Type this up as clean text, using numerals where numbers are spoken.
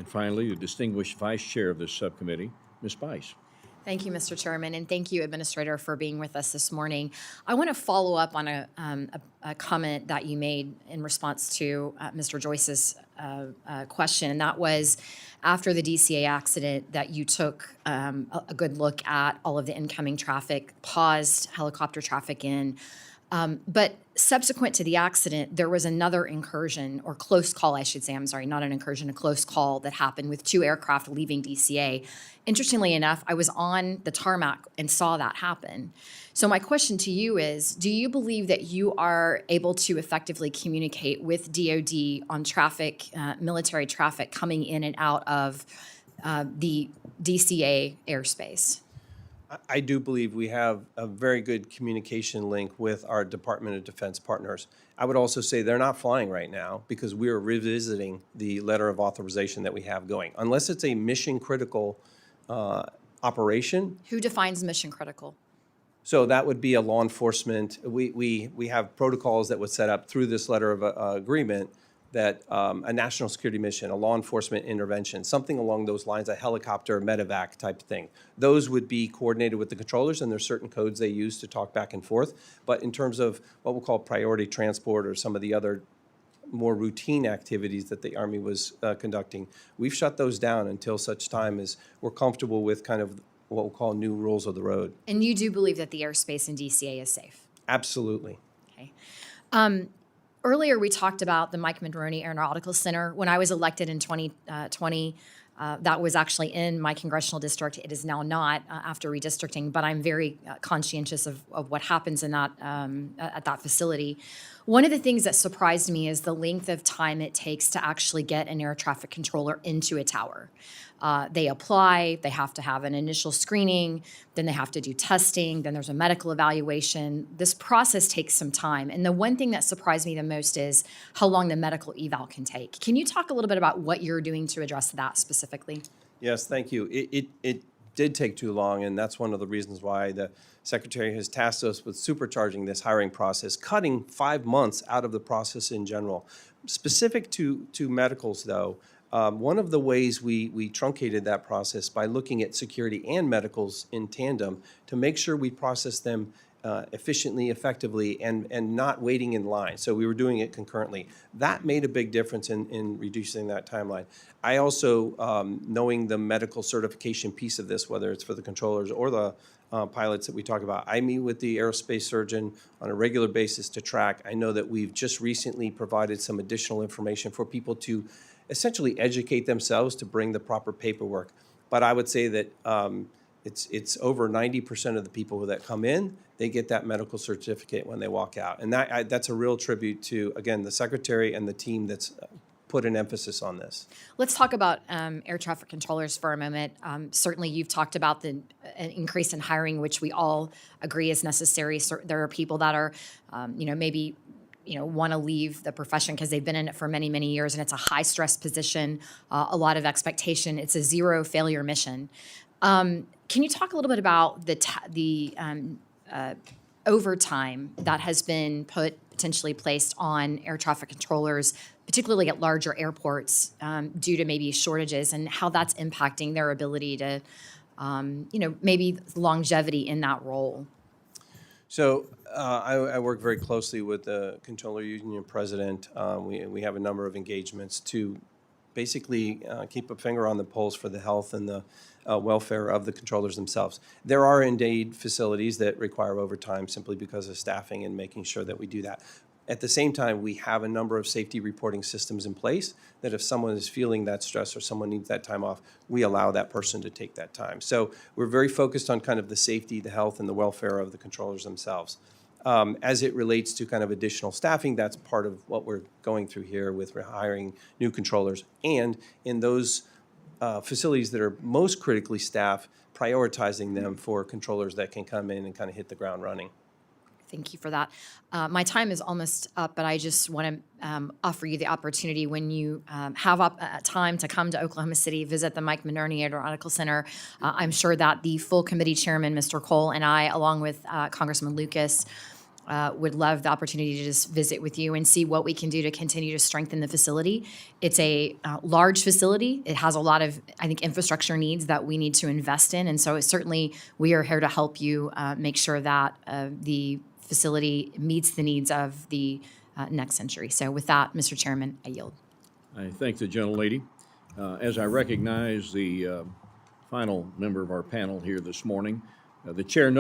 And finally, the distinguished vice chair of this subcommittee, Ms. Bice. Thank you, Mr. Chairman, and thank you, Administrator, for being with us this morning. I want to follow up on a comment that you made in response to Mr. Joyce's question, and that was after the DCA accident that you took a good look at all of the incoming traffic, paused helicopter traffic in. But subsequent to the accident, there was another incursion, or close call, I should say, I'm sorry, not an incursion, a close call that happened with 2 aircraft leaving DCA. Interestingly enough, I was on the tarmac and saw that happen. So my question to you is, do you believe that you are able to effectively communicate with DOD on traffic, military traffic coming in and out of the DCA airspace? I do believe we have a very good communication link with our Department of Defense partners. I would also say they're not flying right now because we are revisiting the letter of authorization that we have going. Unless it's a mission critical operation. Who defines mission critical? So that would be a law enforcement. We have protocols that would set up through this letter of agreement that a national security mission, a law enforcement intervention, something along those lines, a helicopter medevac type thing. Those would be coordinated with the controllers, and there's certain codes they use to talk back and forth. But in terms of what we'll call priority transport or some of the other more routine activities that the Army was conducting, we've shut those down until such time as we're comfortable with kind of what we'll call new rules of the road. And you do believe that the airspace in DCA is safe? Absolutely. Okay. Earlier, we talked about the Mike Maroney Aeronautical Center. When I was elected in 2020, that was actually in my congressional district. It is now not after redistricting, but I'm very conscientious of what happens in that at that facility. One of the things that surprised me is the length of time it takes to actually get an air traffic controller into a tower. They apply, they have to have an initial screening, then they have to do testing, then there's a medical evaluation. This process takes some time. And the one thing that surprised me the most is how long the medical eval can take. Can you talk a little bit about what you're doing to address that specifically? Yes, thank you. It did take too long, and that's one of the reasons why the Secretary has tasked us with supercharging this hiring process, cutting 5 months out of the process in general. Specific to medicals, though, one of the ways we truncated that process by looking at security and medicals in tandem to make sure we process them efficiently, effectively, and not waiting in line. So we were doing it concurrently. That made a big difference in reducing that timeline. I also, knowing the medical certification piece of this, whether it's for the controllers or the pilots that we talk about, I meet with the aerospace surgeon on a regular basis to track. I know that we've just recently provided some additional information for people to essentially educate themselves to bring the proper paperwork. But I would say that it's over 90% of the people that come in, they get that medical certificate when they walk out. And that's a real tribute to, again, the Secretary and the team that's put an emphasis on this. Let's talk about air traffic controllers for a moment. Certainly, you've talked about the increase in hiring, which we all agree is necessary. So there are people that are, maybe want to leave the profession because they've been in it for many, many years, and it's a high-stress position, a lot of expectation. It's a zero failure mission. Can you talk a little bit about the overtime that has been potentially placed on air traffic controllers, particularly at larger airports, due to maybe shortages, and how that's impacting their ability to, maybe longevity in that role? So I work very closely with the Controller Union President. We have a number of engagements to basically keep a finger on the pulse for the health and the welfare of the controllers themselves. There are indeed facilities that require overtime simply because of staffing and making sure that we do that. At the same time, we have a number of safety reporting systems in place that if someone is feeling that stress or someone needs that time off, we allow that person to take that time. So we're very focused on kind of the safety, the health, and the welfare of the controllers themselves. As it relates to kind of additional staffing, that's part of what we're going through here with hiring new controllers. And in those facilities that are most critically staffed, prioritizing them for controllers that can come in and kind of hit the ground running. Thank you for that. My time is almost up, but I just want to offer you the opportunity when you have time to come to Oklahoma City, visit the Mike Maroney Aeronautical Center. I'm sure that the full committee chairman, Mr. Cole, and I, along with Congressman Lucas, would love the opportunity to just visit with you and see what we can do to continue to strengthen the facility. It's a large facility. It has a lot of, I think, infrastructure needs that we need to invest in. And so certainly we are here to help you make sure that the facility meets the needs of the next century. So with that, Mr. Chairman, I yield. I thank the gentlelady. As I recognize the final member of our panel here this morning, the chair